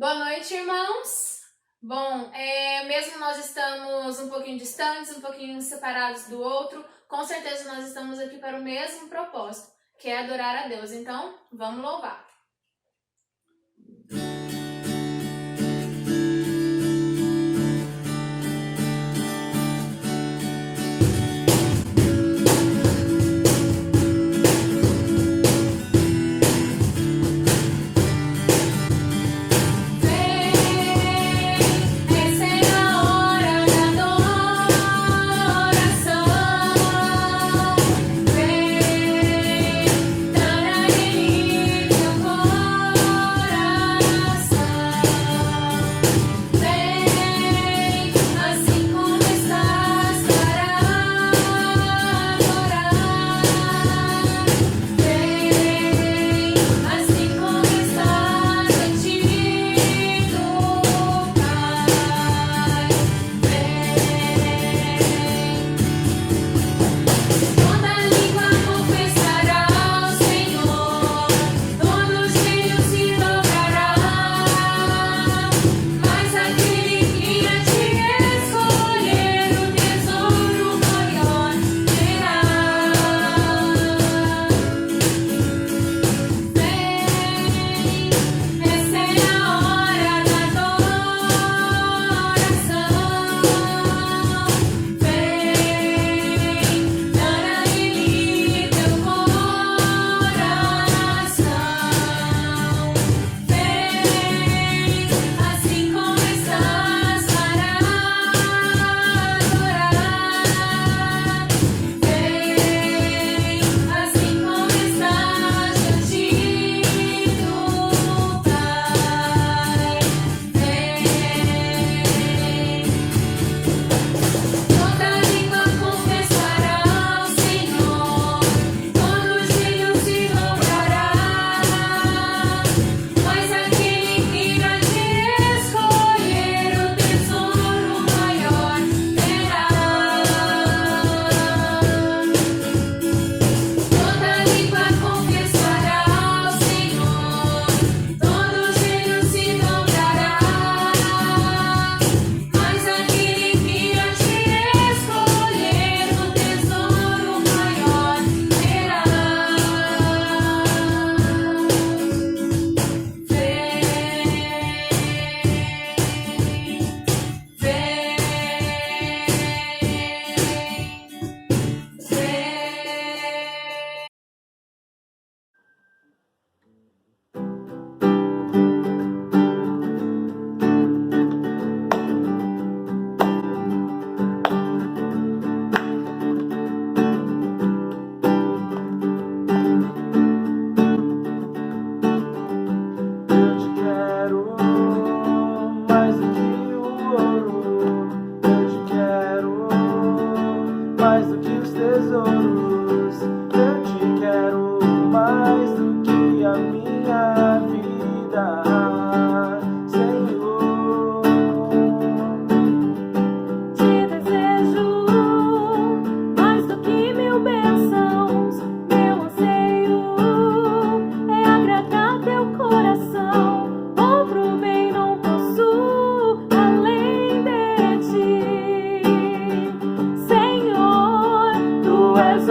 Boa noite, irmãos. Bom, mesmo nós estamos um pouquinho distantes, um pouquinho separados do outro, com certeza nós estamos aqui para o mesmo propósito, que é adorar a Deus. Então, vamos louvar.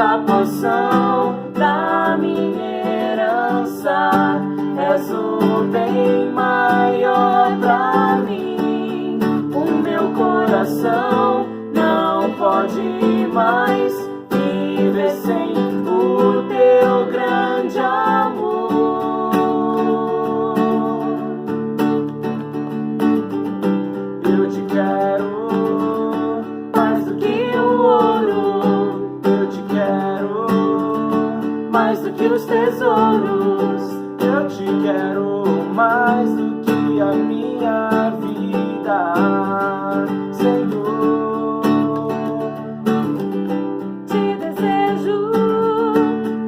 A porção da minha herança, és o bem maior pra mim. O meu coração não pode mais viver sem o teu grande amor. Eu te quero mais do que o ouro, mais do que os tesouros, eu te quero mais do que a minha vida, Senhor. Te desejo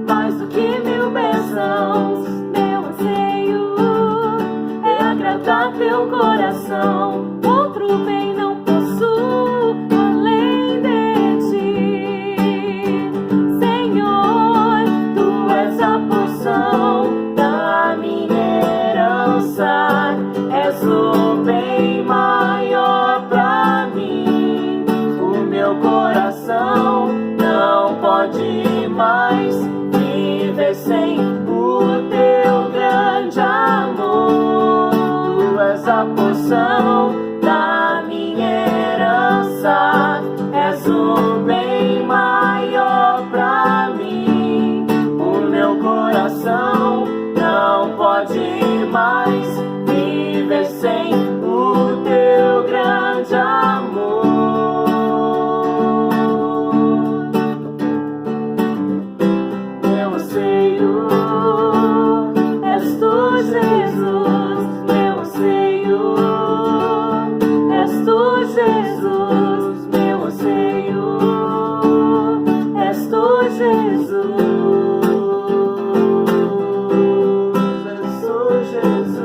mais do que mil bênçãos, meu anseio é agradar teu coração. Outro bem não possuo além de ti, Senhor. Tu és a porção da minha herança, és o a porção da minha herança. És o bem maior pra mim. O meu coração não pode mais viver sem o teu grande amor. Meu anseio és tu, Jesus. Meu anseio és tu, Jesus. Meu anseio és tu, Jesus. És tu, Jesus.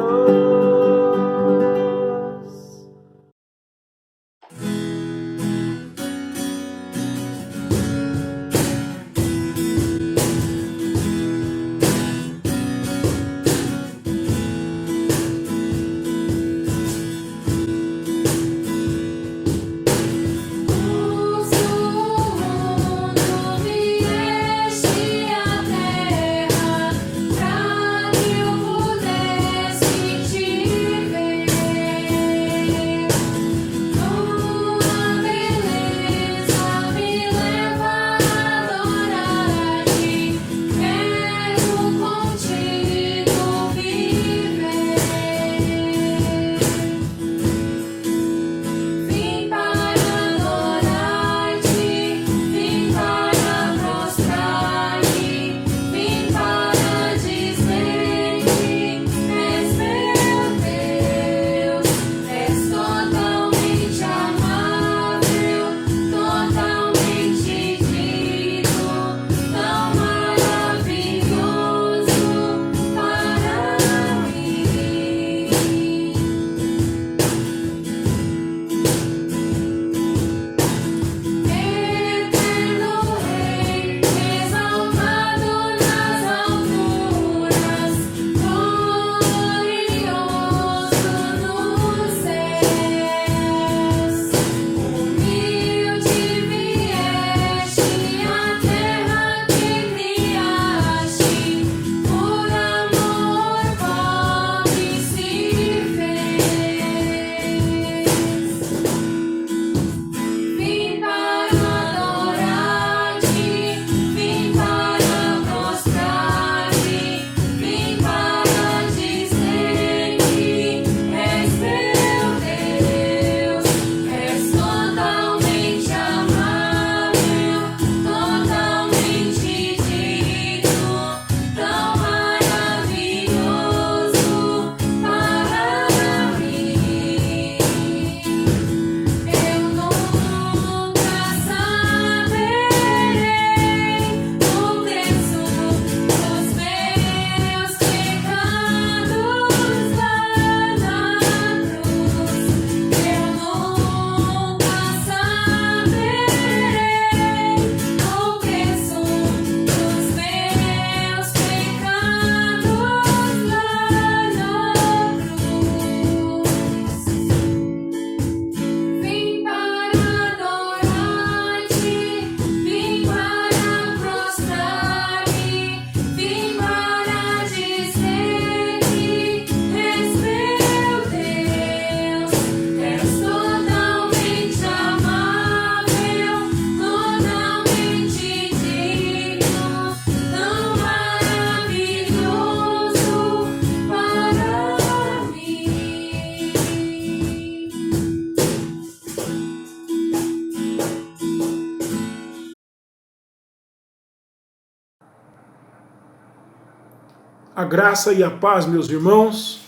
A graça e a paz, meus irmãos.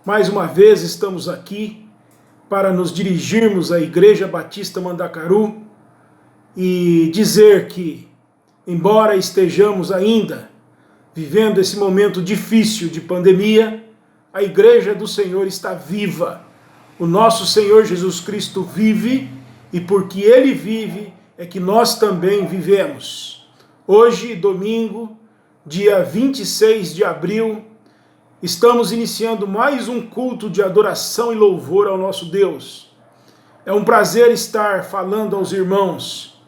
Mais uma vez estamos aqui para nos dirigirmos à Igreja Batista Mandacaru e dizer que, embora estejamos ainda vivendo esse momento difícil de pandemia, a Igreja do Senhor está viva. O nosso Senhor Jesus Cristo vive e porque Ele vive é que nós também vivemos. Hoje, domingo, dia 26 de abril, estamos iniciando mais um culto de adoração e louvor ao nosso Deus. É um prazer estar falando aos irmãos.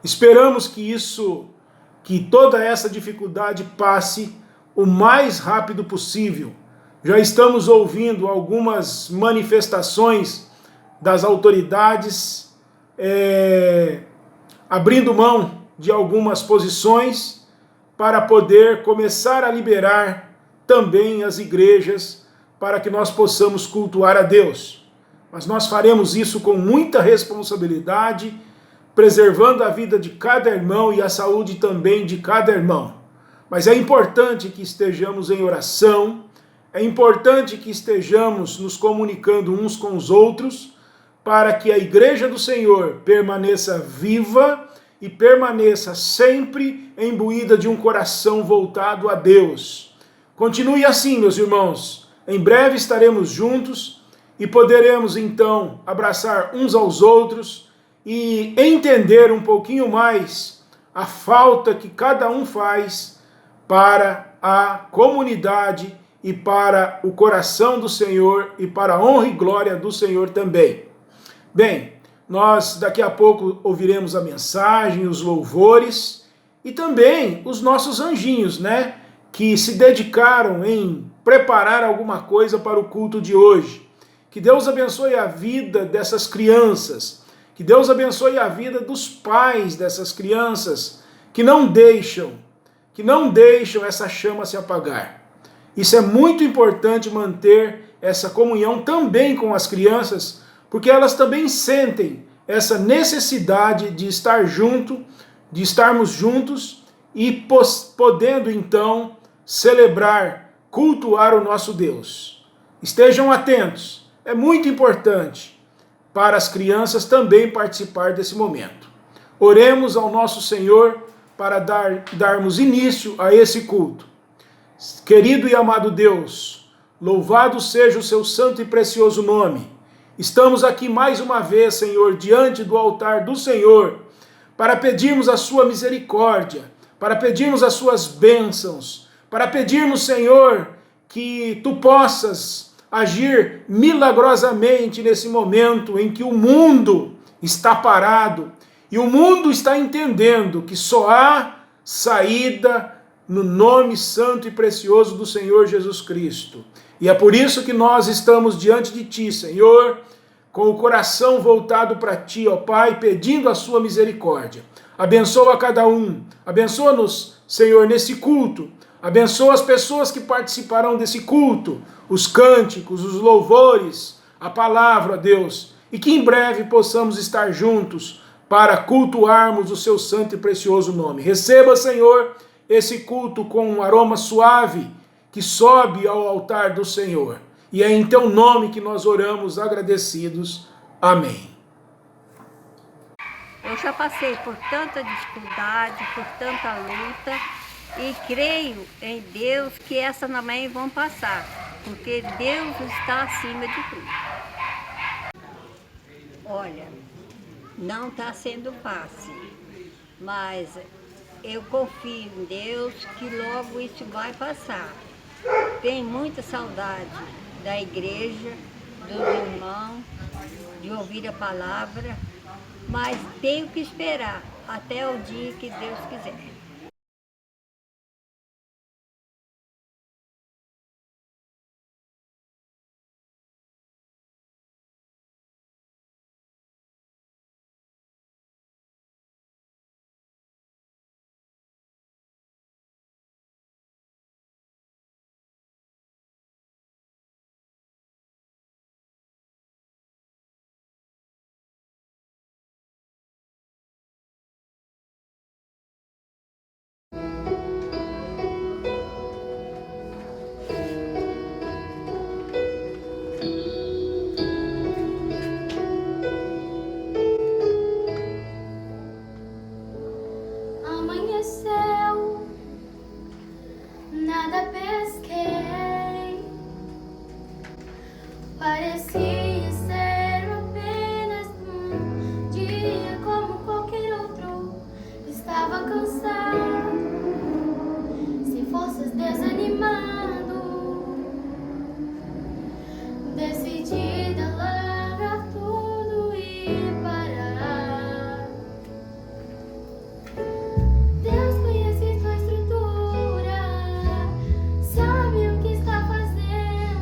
Esperamos que toda essa dificuldade passe o mais rápido possível. Já estamos ouvindo algumas manifestações das autoridades abrindo mão de algumas posições para poder começar a liberar também as igrejas para que nós possamos cultuar a Deus. Mas nós faremos isso com muita responsabilidade, preservando a vida de cada irmão e a saúde também de cada irmão. Mas é importante que estejamos em oração, é importante que estejamos nos comunicando uns com os outros, para que a igreja do Senhor permaneça viva e permaneça sempre imbuída de um coração voltado a Deus. Continue assim, meus irmãos. Em breve estaremos juntos e poderemos então abraçar uns aos outros e entender um pouquinho mais a falta que cada um faz para a comunidade e para o coração do Senhor e para a honra e glória do Senhor também. Bem, nós daqui a pouco ouviremos a mensagem, os louvores e também os nossos anjinhos, né? Que se dedicaram em preparar alguma coisa para o culto de hoje. Que Deus abençoe a vida dessas crianças, que Deus abençoe a vida dos pais dessas crianças, que não deixam essa chama se apagar. Isso é muito importante, manter essa comunhão também com as crianças, porque elas também sentem essa necessidade de estar junto, de estarmos juntos e podendo então celebrar, cultuar o nosso Deus. Estejam atentos, é muito importante para as crianças também participar desse momento. Oremos ao nosso Senhor para darmos início a esse culto. Querido e amado Deus, louvado seja o seu santo e precioso nome. Estamos aqui mais uma vez, Senhor, diante do altar do Senhor, para pedirmos a sua misericórdia, para pedirmos as suas bênçãos, para pedirmos, Senhor, que tu possas agir milagrosamente nesse momento em que o mundo está parado e o mundo está entendendo que só há saída no nome santo e precioso do Senhor Jesus Cristo. E é por isso que nós estamos diante de ti, Senhor, com o coração voltado para ti, ó Pai, pedindo a sua misericórdia. Abençoa cada um, abençoa-nos, Senhor, nesse culto, abençoa as pessoas que participarão desse culto, os cânticos, os louvores, a palavra, Deus, e que em breve possamos estar juntos para cultuarmos o seu santo e precioso nome. Receba, Senhor, esse culto com um aroma suave que sobe ao altar do Senhor. E é em teu nome que nós oramos agradecidos. Amém. Eu já passei por tanta dificuldade, por tanta luta e creio em Deus que essa também vão passar, porque Deus está acima de tudo. Olha, não está sendo fácil, mas eu confio em Deus que logo isso vai passar. Tenho muita saudade da igreja, dos irmãos, de ouvir a palavra, mas tenho que esperar até o dia que Deus quiser. Amanheceu, nada pesquei, parecia ser apenas um dia como qualquer outro. Estava cansado, sem forças, desanimado, decidida a largar tudo e parar. Deus conhece tua estrutura, sabe o que está fazendo.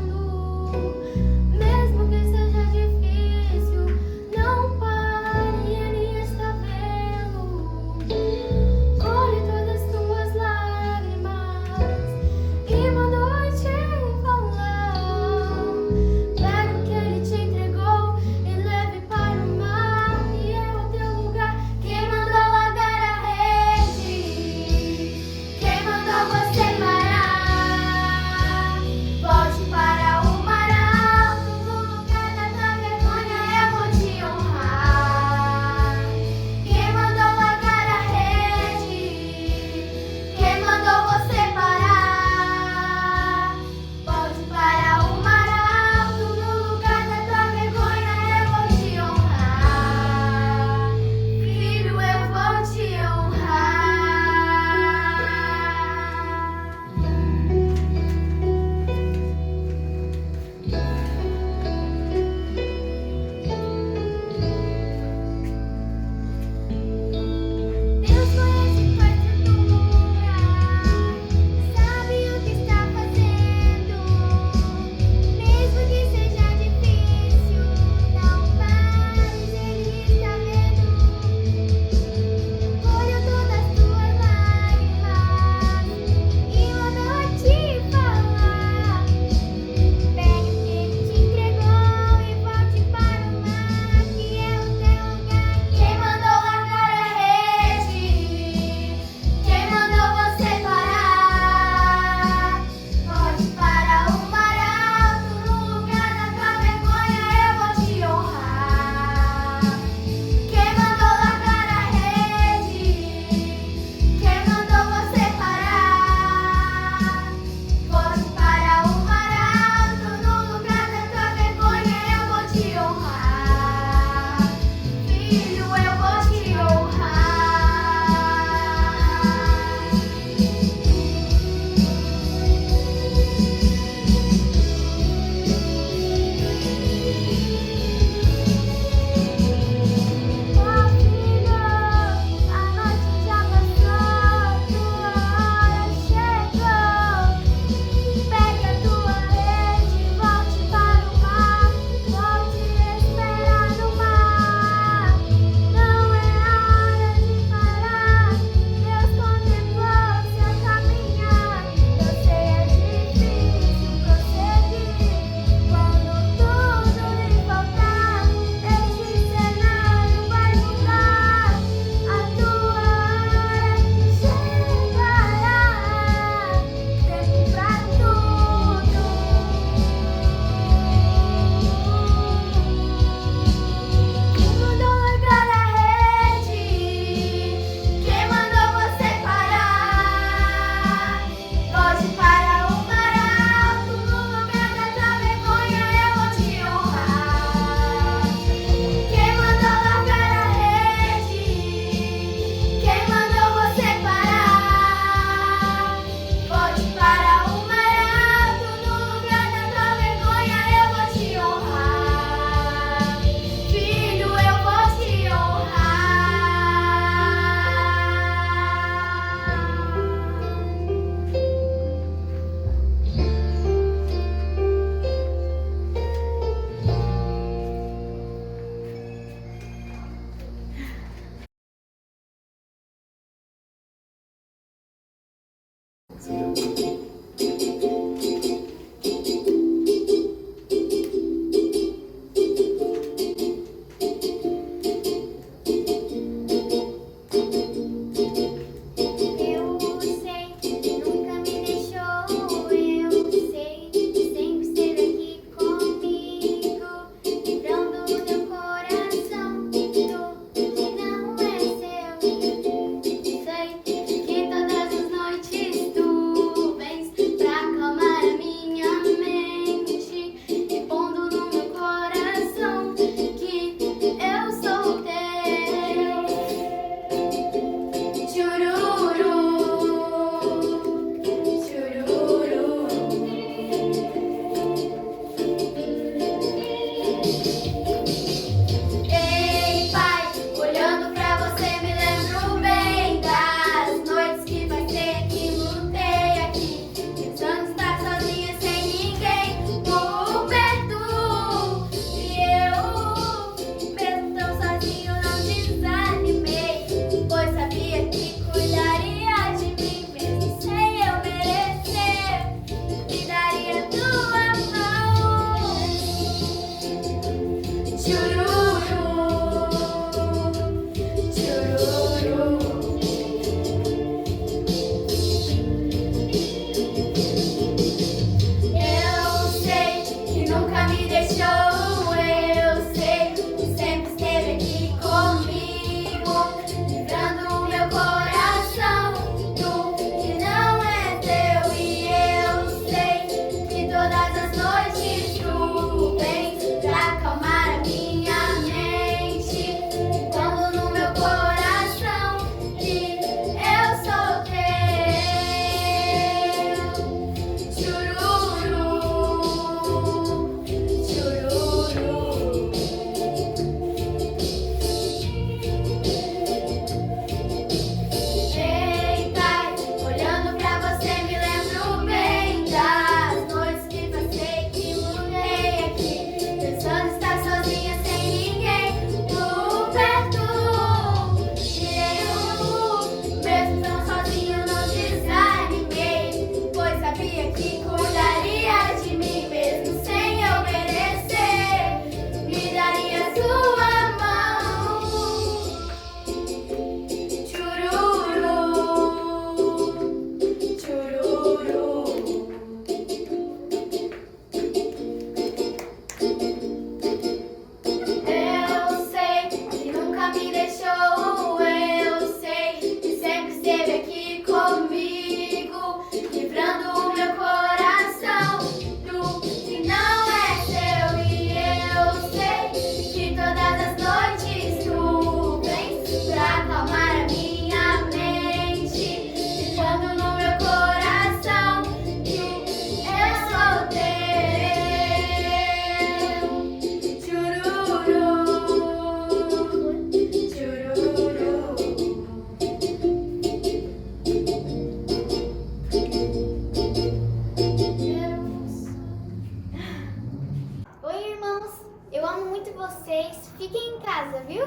Fiquem em casa, viu?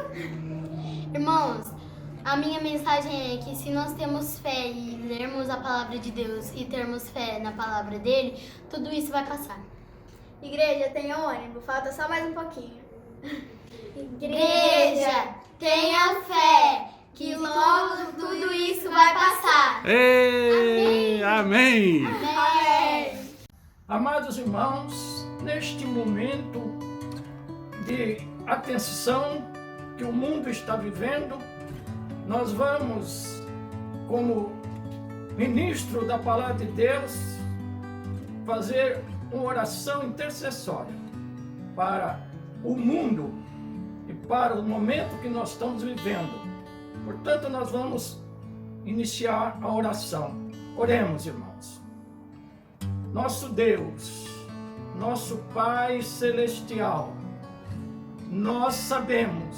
Irmãos, a minha mensagem é que se nós temos fé e lermos a palavra de Deus e termos fé na palavra dele, tudo isso vai passar. Igreja, tenha ônibus, falta só mais um pouquinho. Igreja, tenha fé, que logo tudo isso vai passar. Ei, amém. Amém. Amados irmãos, neste momento de atenção que o mundo está vivendo, nós vamos, como ministro da Palavra de Deus, fazer uma oração intercessória para o mundo e para o momento que nós estamos vivendo. Portanto, nós vamos iniciar a oração. Oremos, irmãos. Nosso Deus, nosso Pai Celestial, nós sabemos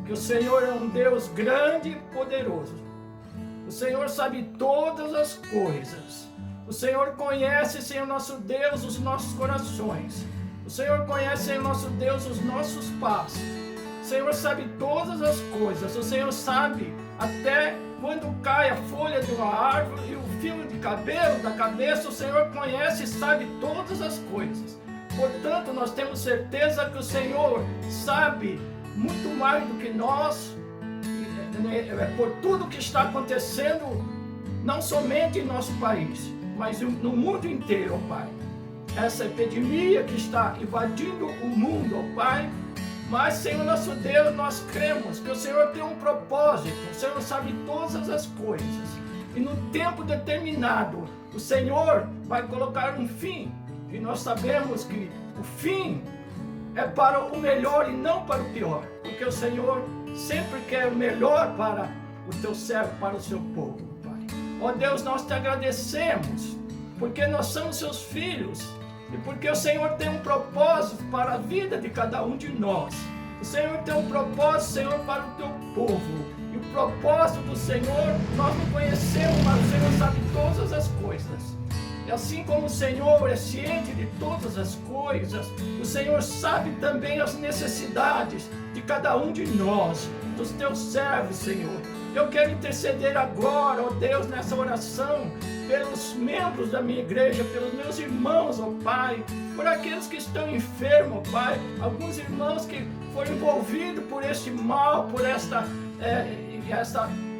que o Senhor é um Deus grande e poderoso. O Senhor sabe todas as coisas. O Senhor conhece, Senhor nosso Deus, os nossos corações. O Senhor conhece, Senhor nosso Deus, os nossos passos. O Senhor sabe todas as coisas. O Senhor sabe até quando cai a folha de uma árvore e o fio de cabelo da cabeça, o Senhor conhece e sabe todas as coisas. Portanto, nós temos certeza que o Senhor sabe muito mais do que nós, por tudo que está acontecendo, não somente em nosso país, mas no mundo inteiro, ó Pai. Essa epidemia que está invadindo o mundo, ó Pai. Mas, Senhor nosso Deus, nós cremos que o Senhor tem um propósito, o Senhor sabe todas as coisas. E no tempo determinado, o Senhor vai colocar um fim. E nós sabemos que o fim é para o melhor e não para o pior. Porque o Senhor sempre quer o melhor para o teu servo, para o seu povo, Pai. Ó Deus, nós te agradecemos, porque nós somos seus filhos. E porque o Senhor tem um propósito para a vida de cada um de nós. O Senhor tem um propósito, Senhor, para o teu povo. E o propósito do Senhor nós não conhecemos, mas o Senhor sabe todas as coisas. E assim como o Senhor é ciente de todas as coisas, o Senhor sabe também as necessidades de cada um de nós, dos teus servos, Senhor. Eu quero interceder agora, ó Deus, nessa oração, pelos membros da minha igreja, pelos meus irmãos, ó Pai, por aqueles que estão enfermos, ó Pai, alguns irmãos que foram envolvidos por este mal, por esta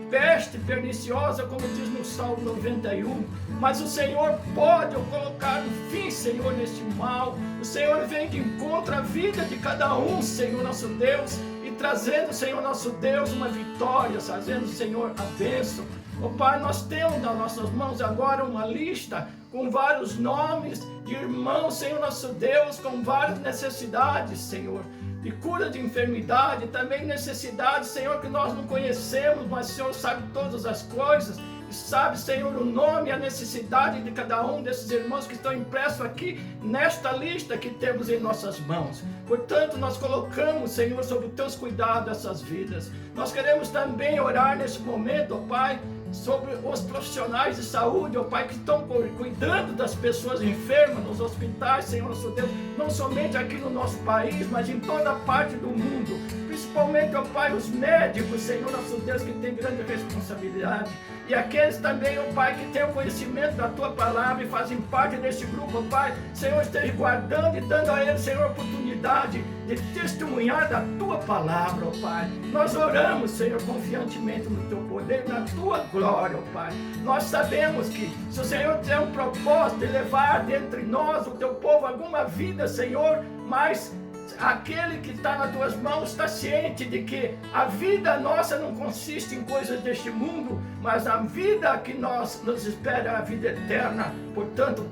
peste perniciosa, como diz no Salmo 91, mas o Senhor pode colocar um fim, Senhor, neste mal. O Senhor vem de encontro à vida de cada um, Senhor nosso Deus, e trazendo, Senhor nosso Deus, uma vitória, trazendo, Senhor, a bênção. Ó Pai, nós temos nas nossas mãos agora uma lista com vários nomes de irmãos, Senhor nosso Deus, com várias necessidades, Senhor, de cura de enfermidade, também necessidades, Senhor, que nós não conhecemos, mas o Senhor sabe todas as coisas, e sabe, Senhor, o nome e a necessidade de cada um desses irmãos que estão impressos aqui nesta lista que temos em nossas mãos. Portanto, nós colocamos, Senhor, sob os teus cuidados essas vidas. Nós queremos também orar nesse momento, ó Pai, sobre os profissionais de saúde, ó Pai, que estão cuidando das pessoas enfermas nos hospitais, Senhor nosso Deus, não somente aqui no nosso país, mas em toda parte do mundo, principalmente, ó Pai, os médicos, Senhor nosso Deus, que tem grande responsabilidade, e aqueles também, ó Pai, que têm o conhecimento da Tua Palavra e fazem parte deste grupo, ó Pai, Senhor, esteja guardando e dando a eles, Senhor, oportunidade de testemunhar da Tua Palavra, ó Pai. Nós oramos, Senhor, confiantemente no Teu poder, na Tua glória, ó Pai. Nós sabemos que se o Senhor tem um propósito de levar dentre nós, o Teu povo, alguma vida, Senhor, mas aquele que está nas Tuas mãos está ciente de que a vida nossa não consiste em coisas deste mundo, mas a vida que nos espera é a vida eterna. Portanto,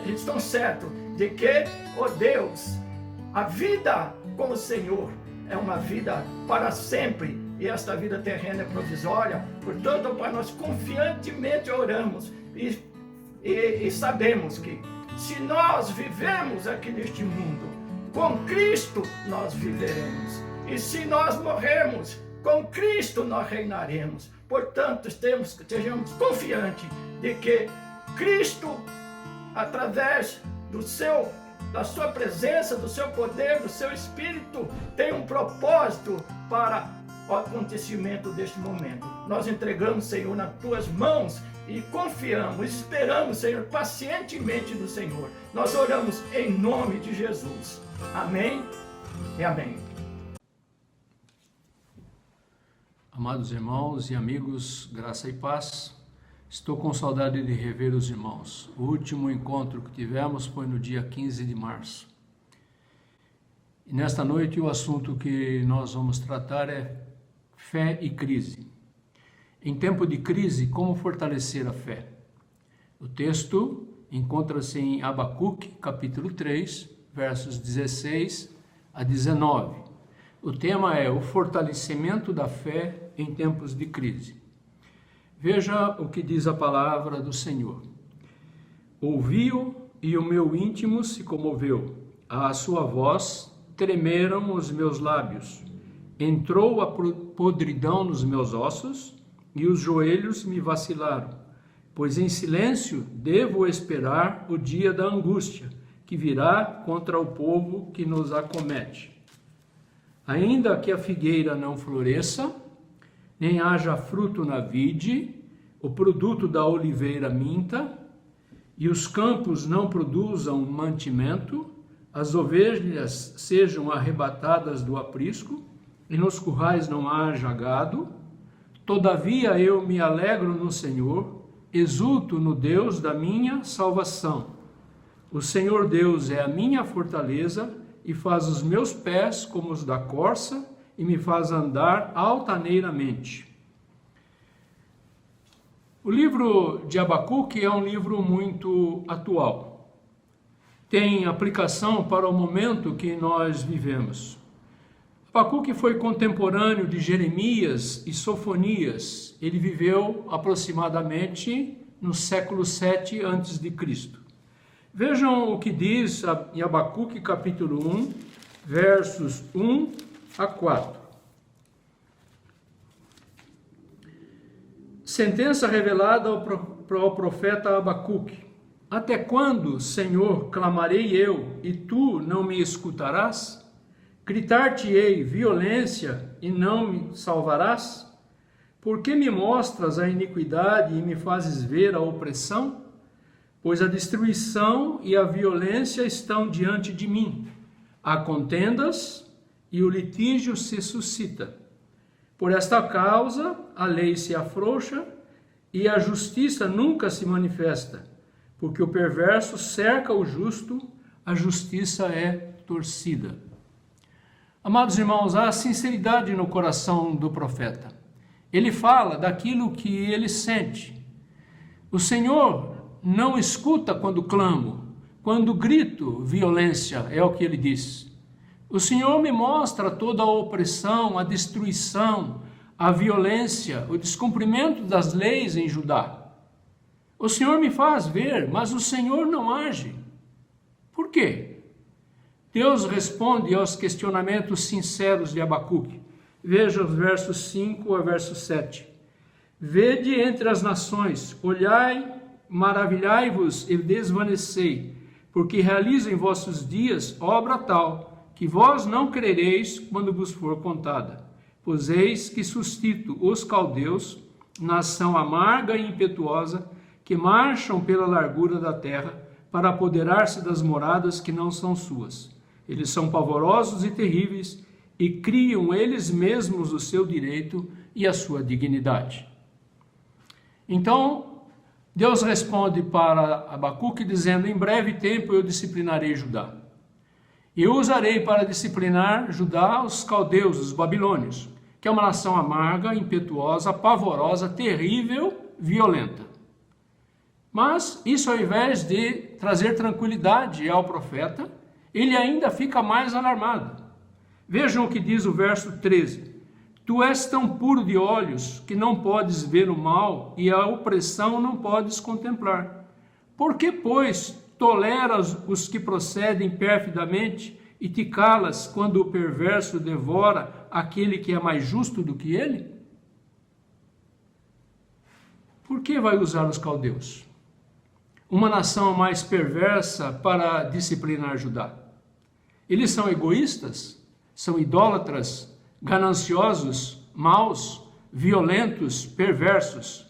estão certos de que, ó Deus, a vida com o Senhor é uma vida para sempre, e esta vida terrena é provisória. Portanto, Pai, nós confiantemente oramos e sabemos que se nós vivemos aqui neste mundo, com Cristo nós viveremos. E se nós morrermos, com Cristo nós reinaremos. Portanto, estejamos confiantes de que Cristo, através da sua presença, do seu poder, do seu Espírito, tem um propósito para o acontecimento deste momento. Nós entregamos, Senhor, nas Tuas mãos e confiamos, esperamos, Senhor, pacientemente no Senhor. Nós oramos em nome de Jesus. Amém e amém. Amados irmãos e amigos, graça e paz. Estou com saudade de rever os irmãos. O último encontro que tivemos foi no dia 15 de março. E nesta noite o assunto que nós vamos tratar é fé e crise. Em tempo de crise, como fortalecer a fé? O texto encontra-se em Abacuque, capítulo 3, versos 16 a 19. O tema é o fortalecimento da fé em tempos de crise. Veja o que diz a palavra do Senhor. Ouvi-o e o meu íntimo se comoveu. À sua voz tremeram os meus lábios. Entrou a podridão nos meus ossos e os joelhos me vacilaram. Pois em silêncio devo esperar o dia da angústia, que virá contra o povo que nos acomete. Ainda que a figueira não floresça, nem haja fruto na vide, o produto da oliveira minta, e os campos não produzam mantimento, as ovelhas sejam arrebatadas do aprisco, e nos currais não haja gado. Todavia eu me alegro no Senhor, exulto no Deus da minha salvação. O Senhor Deus é a minha fortaleza, e faz os meus pés como os da corça, e me faz andar altaneiramente. O livro de Abacuque é um livro muito atual. Tem aplicação para o momento que nós vivemos. Abacuque foi contemporâneo de Jeremias e Sofonias. Ele viveu aproximadamente no século 7 a.C. Vejam o que diz em Abacuque capítulo 1, versos 1 a 4. Sentença revelada ao profeta Abacuque. Até quando, Senhor, clamarei eu, e tu não me escutarás? Gritar-te-ei violência, e não me salvarás? Por que me mostras a iniquidade e me fazes ver a opressão? Pois a destruição e a violência estão diante de mim. Há contendas e o litígio se suscita. Por esta causa, a lei se afrouxa e a justiça nunca se manifesta, porque o perverso cerca o justo, a justiça é torcida. Amados irmãos, há sinceridade no coração do profeta. Ele fala daquilo que ele sente. O Senhor não escuta quando clamo, quando grito violência, é o que ele diz. O Senhor me mostra toda a opressão, a destruição, a violência, o descumprimento das leis em Judá. O Senhor me faz ver, mas o Senhor não age. Por quê? Deus responde aos questionamentos sinceros de Abacuque. Veja os versos 5 a verso 7. Vede entre as nações, olhai, maravilhai-vos e desvanecei, porque realizo em vossos dias obra tal, que vós não crereis quando vos for contada. Pois eis que suscito os caldeus, nação amarga e impetuosa, que marcham pela largura da terra, para apoderar-se das moradas que não são suas. Eles são pavorosos e terríveis, e criam eles mesmos o seu direito e a sua dignidade. Então, Deus responde para Abacuque dizendo, em breve tempo eu disciplinarei Judá. Eu usarei para disciplinar Judá os caldeus, os babilônios, que é uma nação amarga, impetuosa, pavorosa, terrível, violenta. Mas isso, ao invés de trazer tranquilidade ao profeta, ele ainda fica mais alarmado. Vejam o que diz o verso 13. Tu és tão puro de olhos que não podes ver o mal e a opressão não podes contemplar. Por que, pois, toleras os que procedem perfidamente e te calas quando o perverso devora aquele que é mais justo do que ele? Por que vai usar os caldeus? Uma nação mais perversa para disciplinar Judá. Eles são egoístas, são idólatras, gananciosos, maus, violentos, perversos.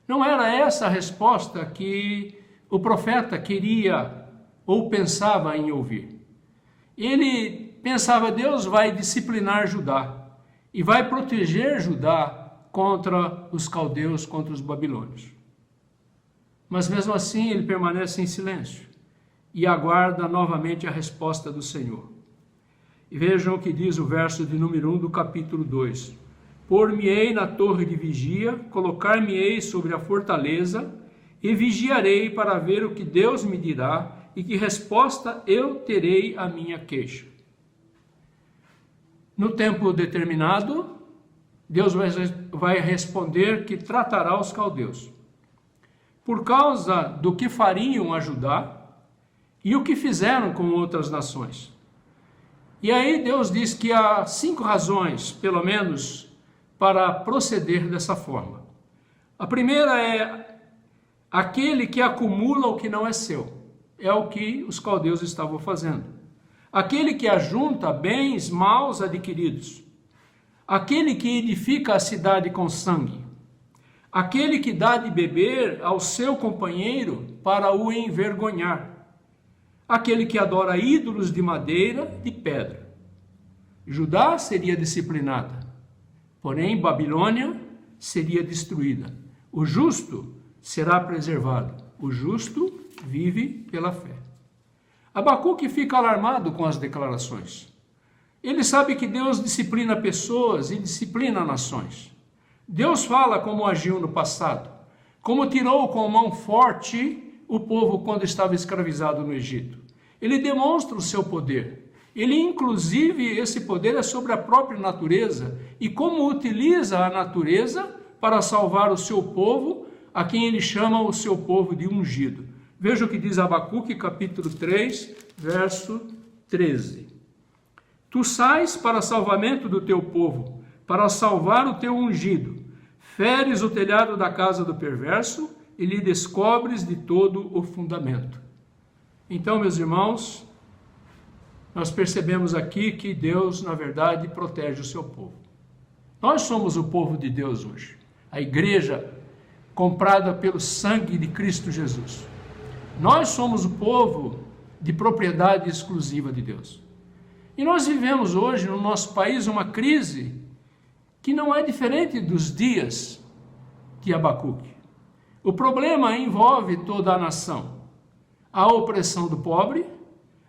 Não era essa a resposta que o profeta queria ou pensava em ouvir. Ele pensava, Deus vai disciplinar Judá e vai proteger Judá contra os caldeus, contra os babilônios. Mas mesmo assim ele permanece em silêncio e aguarda novamente a resposta do Senhor. E vejam o que diz o verso de número 1 do capítulo 2. Por-me-ei na torre de vigia, colocar-me-ei sobre a fortaleza, e vigiarei para ver o que Deus me dirá e que resposta eu terei à minha queixa. No tempo determinado, Deus vai responder que tratará os caldeus. Por causa do que fariam a Judá e o que fizeram com outras nações. E aí Deus diz que há 5 razões, pelo menos, para proceder dessa forma. A primeira é aquele que acumula o que não é seu. É o que os caldeus estavam fazendo. Aquele que ajunta bens maus adquiridos. aquele que edifica a cidade com sangue, aquele que dá de beber ao seu companheiro para o envergonhar, aquele que adora ídolos de madeira, de pedra. Judá seria disciplinada, porém Babilônia seria destruída. O justo será preservado. O justo vive pela fé. Abacuque fica alarmado com as declarações. Ele sabe que Deus disciplina pessoas e disciplina nações. Deus fala como agiu no passado, como tirou com mão forte o povo quando estava escravizado no Egito. Ele demonstra o seu poder. Ele, inclusive, esse poder é sobre a própria natureza e como utiliza a natureza para salvar o seu povo, a quem ele chama o seu povo de ungido. Veja o que diz Abacuque, capítulo 3, verso 13. Tu sais para salvamento do teu povo, para salvar o teu ungido. Feres o telhado da casa do perverso e lhe descobres de todo o fundamento. Então, meus irmãos, nós percebemos aqui que Deus, na verdade, protege o seu povo. Nós somos o povo de Deus hoje. A igreja comprada pelo sangue de Cristo Jesus. Nós somos o povo de propriedade exclusiva de Deus. E nós vivemos hoje no nosso país uma crise que não é diferente dos dias de Abacuque. O problema envolve toda a nação. A opressão do pobre,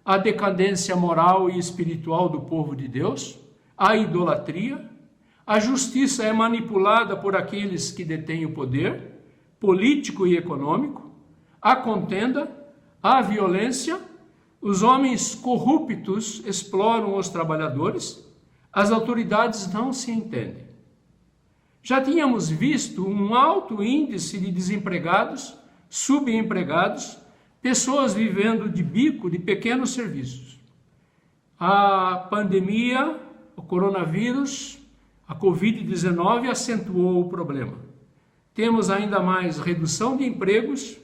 a decadência moral e espiritual do povo de Deus, a idolatria, a justiça é manipulada por aqueles que detêm o poder político e econômico, a contenda, a violência, os homens corruptos exploram os trabalhadores, as autoridades não se entendem. Já tínhamos visto um alto índice de desempregados, subempregados, pessoas vivendo de bico de pequenos serviços. A pandemia, o coronavírus, a Covid-19 acentuou o problema. Temos ainda mais redução de empregos,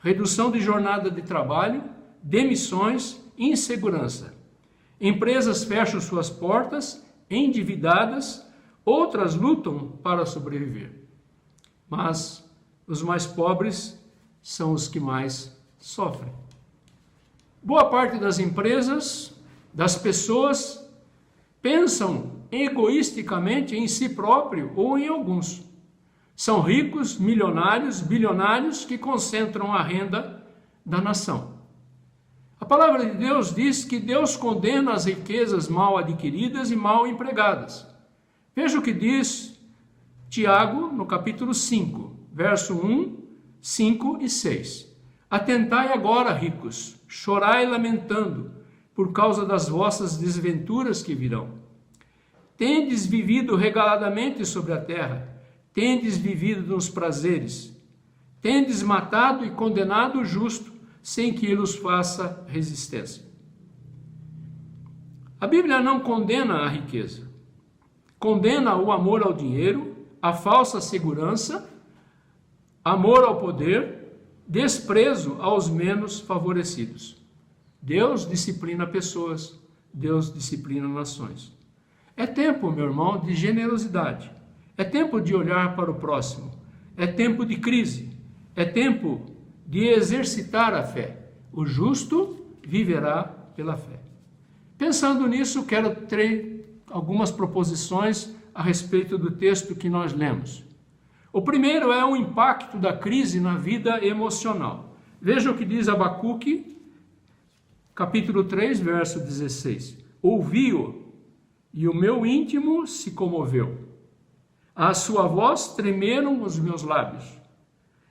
redução de jornada de trabalho, demissões, insegurança. Empresas fecham suas portas, endividadas, outras lutam para sobreviver. Mas os mais pobres são os que mais sofrem. Boa parte das empresas, das pessoas, pensam egoisticamente em si próprio ou em alguns. São ricos, milionários, bilionários que concentram a renda da nação. A palavra de Deus diz que Deus condena as riquezas mal adquiridas e mal empregadas. Veja o que diz Tiago no capítulo 5, verso 1, 5 e 6. Atentai agora, ricos, chorai lamentando por causa das vossas desventuras que virão. Tendes vivido regaladamente sobre a terra, tendes vivido nos prazeres, tendes matado e condenado o justo, sem que ele os faça resistência. A Bíblia não condena a riqueza, condena o amor ao dinheiro, a falsa segurança, amor ao poder, desprezo aos menos favorecidos. Deus disciplina pessoas, Deus disciplina nações. É tempo, meu irmão, de generosidade. É tempo de olhar para o próximo. É tempo de crise. É tempo de exercitar a fé. O justo viverá pela fé. Pensando nisso, quero ter algumas proposições a respeito do texto que nós lemos. O primeiro é o impacto da crise na vida emocional. Veja o que diz Abacuque, capítulo 3, verso 16. Ouvi-o, e o meu íntimo se comoveu. À sua voz tremeram os meus lábios.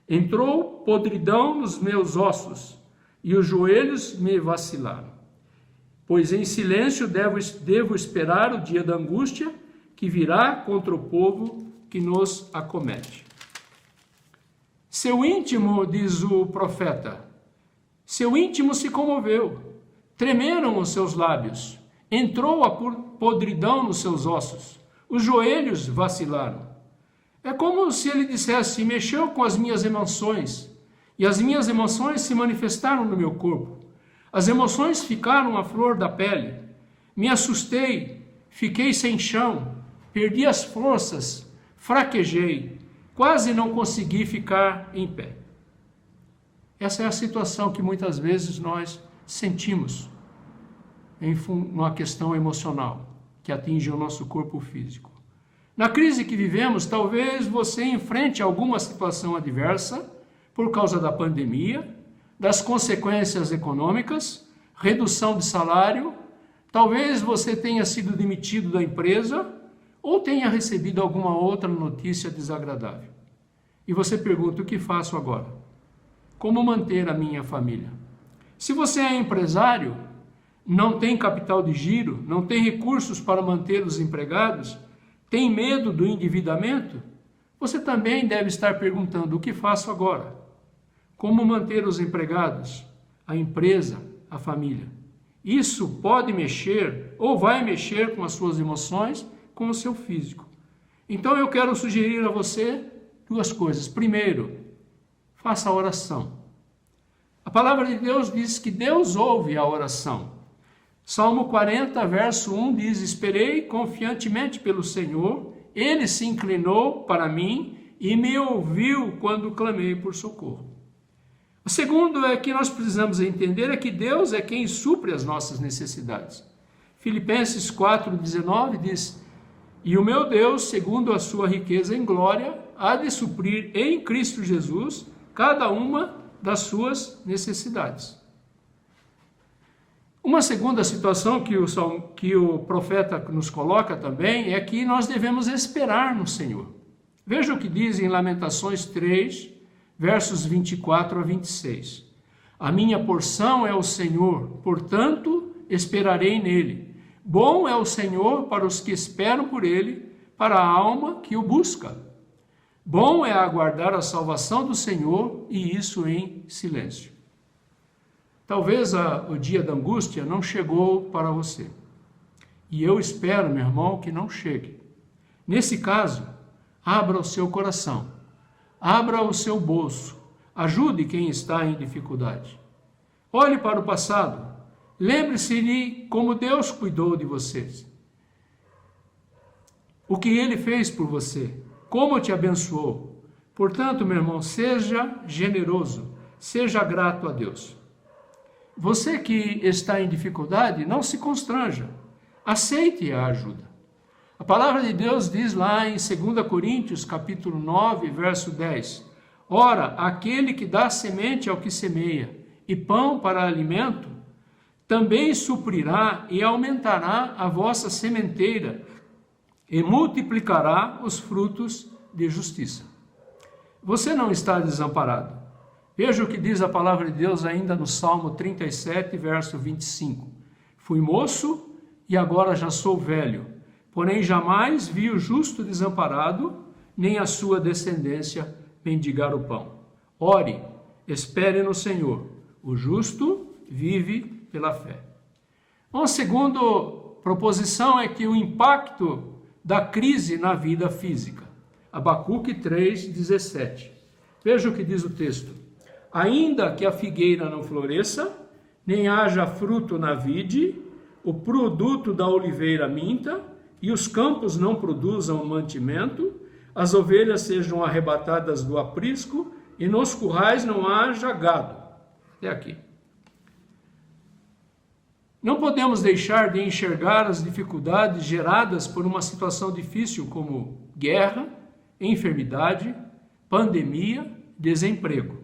Entrou podridão nos meus ossos, e os joelhos me vacilaram. Pois em silêncio devo esperar o dia da angústia que virá contra o povo que nos acomete. Seu íntimo, diz o profeta, seu íntimo se comoveu, tremeram os seus lábios, entrou a podridão nos seus ossos, os joelhos vacilaram. É como se ele dissesse, mexeu com as minhas emoções, e as minhas emoções se manifestaram no meu corpo. As emoções ficaram à flor da pele. Me assustei, fiquei sem chão, perdi as forças, fraquejei, quase não consegui ficar em pé. Essa é a situação que muitas vezes nós sentimos em uma questão emocional que atinge o nosso corpo físico. Na crise que vivemos, talvez você enfrente alguma situação adversa por causa da pandemia, das consequências econômicas, redução de salário, talvez você tenha sido demitido da empresa ou tenha recebido alguma outra notícia desagradável. E você pergunta: o que faço agora? Como manter a minha família? Se você é empresário, não tem capital de giro, não tem recursos para manter os empregados, tem medo do endividamento, você também deve estar perguntando: o que faço agora? Como manter os empregados, a empresa, a família? Isso pode mexer ou vai mexer com as suas emoções, com o seu físico. Então eu quero sugerir a você duas coisas. Primeiro, faça a oração. A palavra de Deus diz que Deus ouve a oração. Salmo 40, verso 1 diz: esperei confiantemente pelo Senhor, Ele se inclinou para mim e me ouviu quando clamei por socorro. O segundo é que nós precisamos entender é que Deus é quem supre as nossas necessidades. Filipenses 4,19 diz: e o meu Deus, segundo a sua riqueza em glória, há de suprir em Cristo Jesus cada uma das suas necessidades. Uma segunda situação que o profeta nos coloca também é que nós devemos esperar no Senhor. Veja o que diz em Lamentações 3, versos 24 a 26. A minha porção é o Senhor, portanto esperarei nele. Bom é o Senhor para os que esperam por ele, para a alma que o busca. Bom é aguardar a salvação do Senhor, e isso em silêncio. Talvez o dia da angústia não chegou para você. E eu espero, meu irmão, que não chegue. Nesse caso, abra o seu coração, abra o seu bolso, ajude quem está em dificuldade. Olhe para o passado, lembre-se de como Deus cuidou de vocês. O que Ele fez por você, como te abençoou. Portanto, meu irmão, seja generoso, seja grato a Deus. Você que está em dificuldade, não se constranja, aceite a ajuda. A palavra de Deus diz lá em 2 Coríntios, capítulo 9, verso 10, ora, aquele que dá semente ao que semeia e pão para alimento, também suprirá e aumentará a vossa sementeira e multiplicará os frutos de justiça. Você não está desamparado. Veja o que diz a palavra de Deus ainda no Salmo 37, verso 25. Fui moço e agora já sou velho, porém jamais vi o justo desamparado, nem a sua descendência mendigar o pão. Ore, espere no Senhor, o justo vive pela fé. Uma segunda proposição é que o impacto da crise na vida física. Abacuque 3,17. Veja o que diz o texto. Ainda que a figueira não floresça, nem haja fruto na vide, o produto da oliveira minta, e os campos não produzam mantimento, as ovelhas sejam arrebatadas do aprisco, e nos currais não haja gado. Até aqui. Não podemos deixar de enxergar as dificuldades geradas por uma situação difícil como guerra, enfermidade, pandemia, desemprego.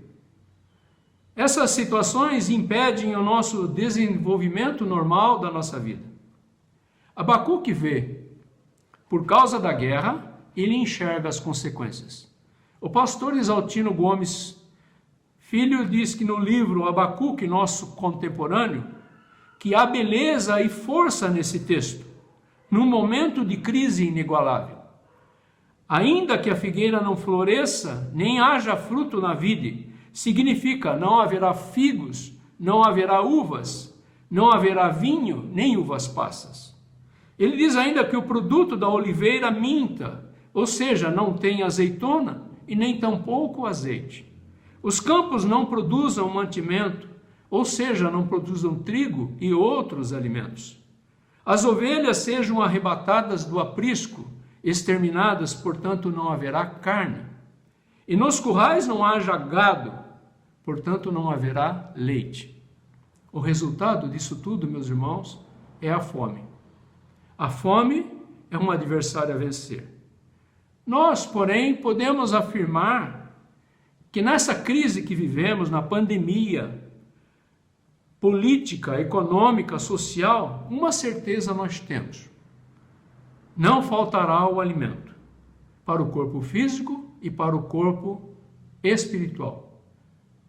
Essas situações impedem o nosso desenvolvimento normal da nossa vida. Abacuque vê, por causa da guerra, ele enxerga as consequências. O pastor Isaltino Gomes Filho diz que no livro Abacuque, nosso contemporâneo, que há beleza e força nesse texto, num momento de crise inigualável. Ainda que a figueira não floresça, nem haja fruto na vide, significa não haverá figos, não haverá uvas, não haverá vinho, nem uvas passas. Ele diz ainda que o produto da oliveira minta, ou seja, não tem azeitona e nem tampouco azeite. Os campos não produzam mantimento, ou seja, não produzam trigo e outros alimentos. As ovelhas sejam arrebatadas do aprisco, exterminadas, portanto não haverá carne. E nos currais não haja gado, portanto não haverá leite. O resultado disso tudo, meus irmãos, é a fome. A fome é um adversário a vencer. Nós, porém, podemos afirmar que nessa crise que vivemos, na pandemia política, econômica, social, uma certeza nós temos: não faltará o alimento para o corpo físico e para o corpo espiritual.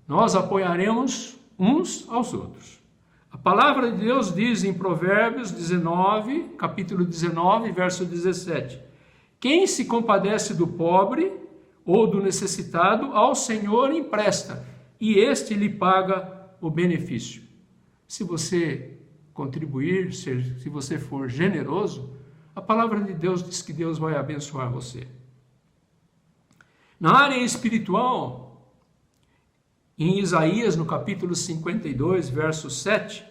Nós apoiaremos uns aos outros. A palavra de Deus diz em Provérbios 19, capítulo 19, verso 17: quem se compadece do pobre ou do necessitado, ao Senhor empresta, e este lhe paga o benefício. Se você contribuir, se você for generoso, a palavra de Deus diz que Deus vai abençoar você. Na área espiritual, em Isaías, no capítulo 52, verso 7,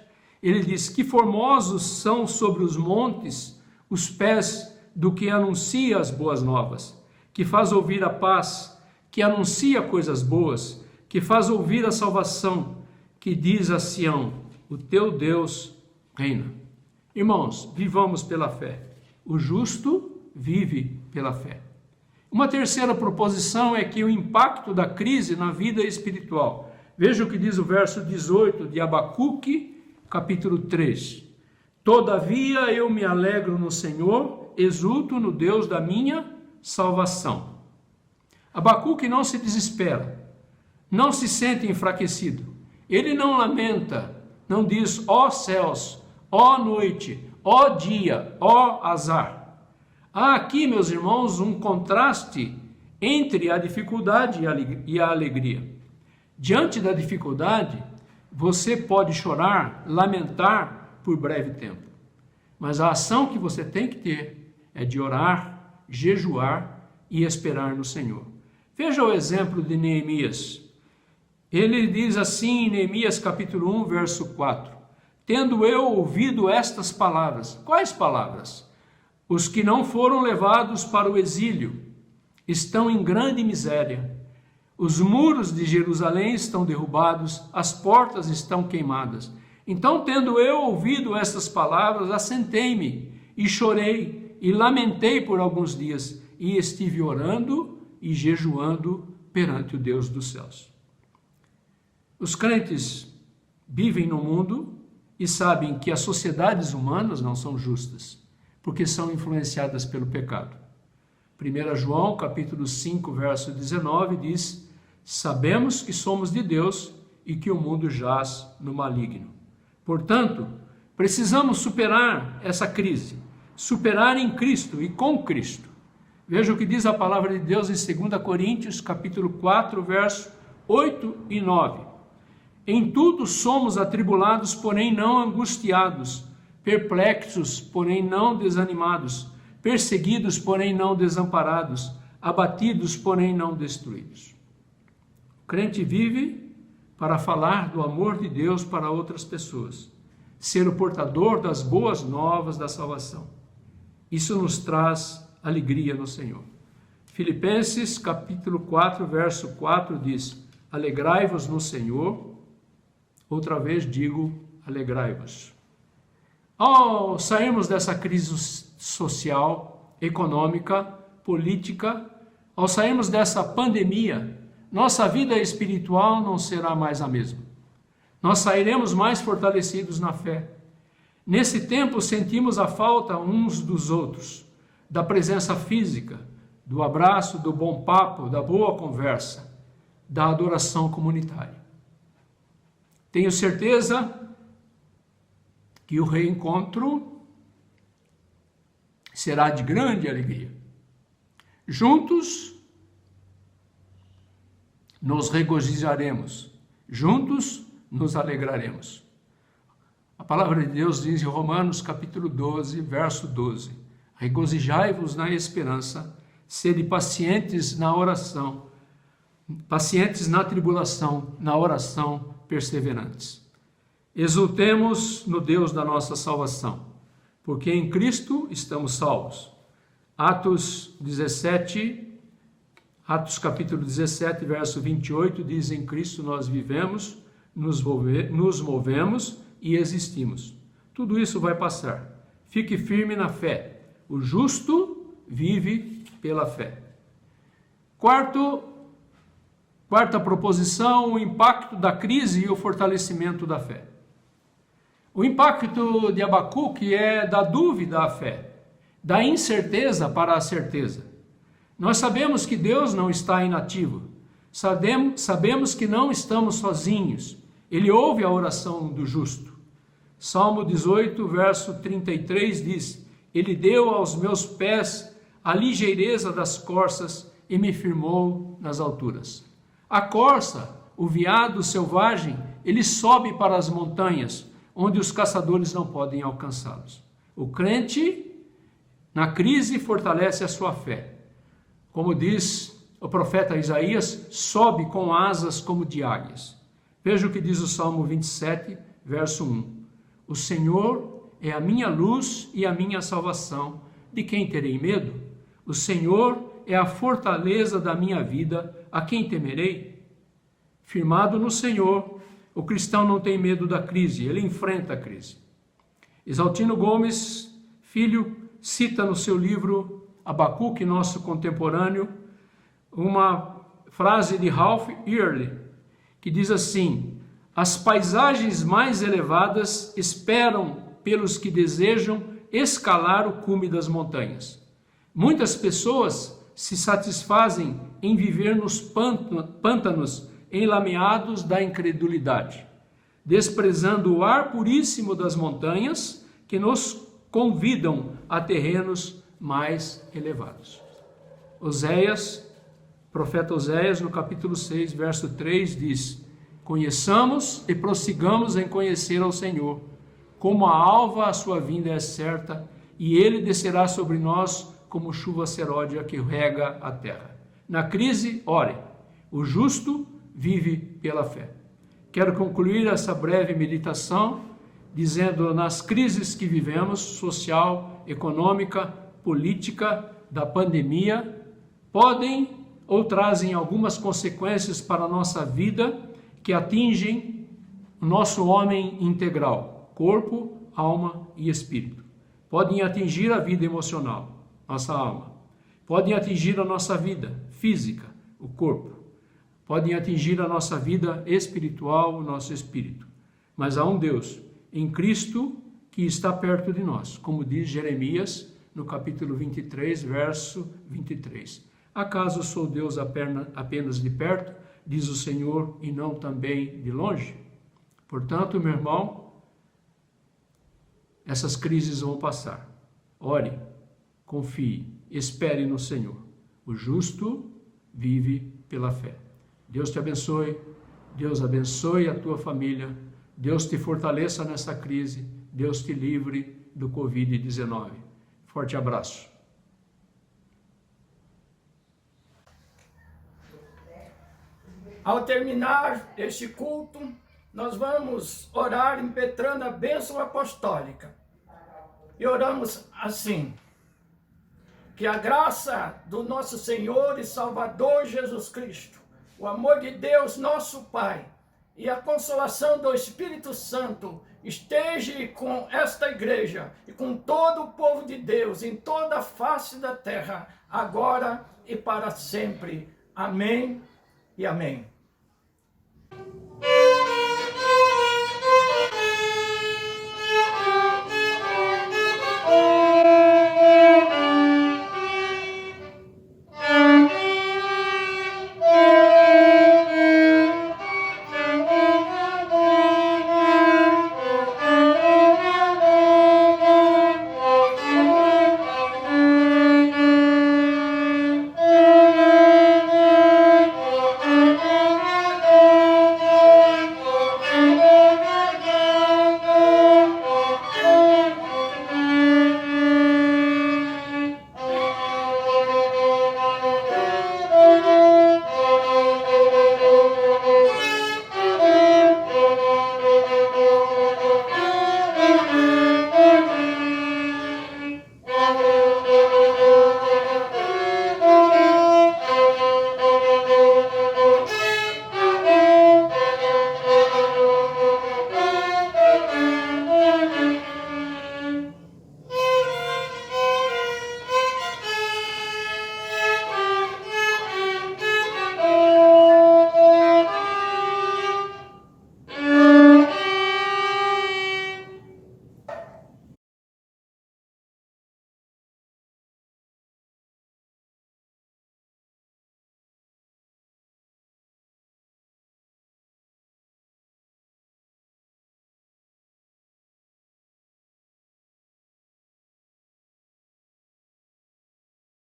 ele diz: que formosos são sobre os montes os pés do que anuncia as boas novas, que faz ouvir a paz, que anuncia coisas boas, que faz ouvir a salvação, que diz a Sião: o teu Deus reina. Irmãos, vivamos pela fé. O justo vive pela fé. Uma terceira proposição é que o impacto da crise na vida espiritual. Veja o que diz o verso 18 de Abacuque, capítulo 3. Todavia eu me alegro no Senhor, exulto no Deus da minha salvação. Abacuque não se desespera, não se sente enfraquecido. Ele não lamenta, não diz: ó céus, ó noite, ó dia, ó azar. Há aqui, meus irmãos, um contraste entre a dificuldade e a alegria. Diante da dificuldade, você pode chorar, lamentar por breve tempo. Mas a ação que você tem que ter é de orar, jejuar e esperar no Senhor. Veja o exemplo de Neemias. Ele diz assim em Neemias capítulo 1, verso 4: tendo eu ouvido estas palavras. Quais palavras? Os que não foram levados para o exílio estão em grande miséria. Os muros de Jerusalém estão derrubados, as portas estão queimadas. Então, tendo eu ouvido estas palavras, assentei-me e chorei e lamentei por alguns dias, e estive orando e jejuando perante o Deus dos céus. Os crentes vivem no mundo e sabem que as sociedades humanas não são justas, porque são influenciadas pelo pecado. 1 João, capítulo 5, verso 19, diz: sabemos que somos de Deus e que o mundo jaz no maligno. Portanto, precisamos superar essa crise, superar em Cristo e com Cristo. Veja o que diz a palavra de Deus em 2 Coríntios, capítulo 4, verso 8 e 9. Em tudo somos atribulados, porém não angustiados, perplexos, porém não desanimados, perseguidos, porém não desamparados, abatidos, porém não destruídos. O crente vive para falar do amor de Deus para outras pessoas, ser o portador das boas novas da salvação. Isso nos traz alegria no Senhor. Filipenses capítulo 4, verso 4 diz: alegrai-vos no Senhor. Outra vez digo, alegrai-vos. Ao sairmos dessa crise social, econômica, política, ao sairmos dessa pandemia, nossa vida espiritual não será mais a mesma. Nós sairemos mais fortalecidos na fé. Nesse tempo sentimos a falta uns dos outros, da presença física, do abraço, do bom papo, da boa conversa, da adoração comunitária. Tenho certeza que o reencontro será de grande alegria. Juntos nos regozijaremos, juntos nos alegraremos. A palavra de Deus diz em Romanos capítulo 12, verso 12: regozijai-vos na esperança, sede pacientes na oração, pacientes na tribulação, na oração perseverantes. Exultemos no Deus da nossa salvação, porque em Cristo estamos salvos. Atos capítulo 17, verso 28, diz: em Cristo nós vivemos, nos movemos e existimos. Tudo isso vai passar. Fique firme na fé. O justo vive pela fé. Quarta proposição, o impacto da crise e o fortalecimento da fé. O impacto de Abacuque é da dúvida à fé, da incerteza para a certeza. Nós sabemos que Deus não está inativo, sabemos que não estamos sozinhos. Ele ouve a oração do justo. Salmo 18, verso 33 diz: Ele deu aos meus pés a ligeireza das corças e me firmou nas alturas. A corça, o veado selvagem, ele sobe para as montanhas, onde os caçadores não podem alcançá-los. O crente, na crise, fortalece a sua fé. Como diz o profeta Isaías, sobe com asas como de águias. Veja o que diz o Salmo 27, verso 1. O Senhor é a minha luz e a minha salvação. De quem terei medo? O Senhor é a fortaleza da minha vida. A quem temerei? Firmado no Senhor, o cristão não tem medo da crise, ele enfrenta a crise. Exaltino Gomes Filho cita no seu livro Abacuque, nosso contemporâneo, uma frase de Ralph Early, que diz assim: as paisagens mais elevadas esperam pelos que desejam escalar o cume das montanhas. Muitas pessoas se satisfazem em viver nos pântanos enlameados da incredulidade, desprezando o ar puríssimo das montanhas que nos convidam a terrenos mais elevados. Profeta Oséias, no capítulo 6, verso 3, diz: conheçamos e prossigamos em conhecer ao Senhor. Como a alva, a sua vinda é certa, e ele descerá sobre nós como chuva seródia que rega a terra. Na crise, ore. O justo vive pela fé. Quero concluir essa breve meditação dizendo: nas crises que vivemos, social, econômica, política, da pandemia, podem ou trazem algumas consequências para a nossa vida que atingem o nosso homem integral, corpo, alma e espírito. Podem atingir a vida emocional, nossa alma. Podem atingir a nossa vida física, o corpo. Podem atingir a nossa vida espiritual, o nosso espírito. Mas há um Deus em Cristo que está perto de nós, como diz Jeremias no capítulo 23, verso 23. Acaso sou Deus apenas de perto, diz o Senhor, e não também de longe? Portanto, meu irmão, essas crises vão passar. Ore, confie, espere no Senhor. O justo vive pela fé. Deus te abençoe, Deus abençoe a tua família, Deus te fortaleça nessa crise, Deus te livre do Covid-19. Forte abraço. Ao terminar este culto, nós vamos orar impetrando a bênção apostólica. E oramos assim: que a graça do nosso Senhor e Salvador Jesus Cristo, o amor de Deus, nosso Pai, e a consolação do Espírito Santo esteja com esta igreja e com todo o povo de Deus em toda a face da terra, agora e para sempre. Amém e amém.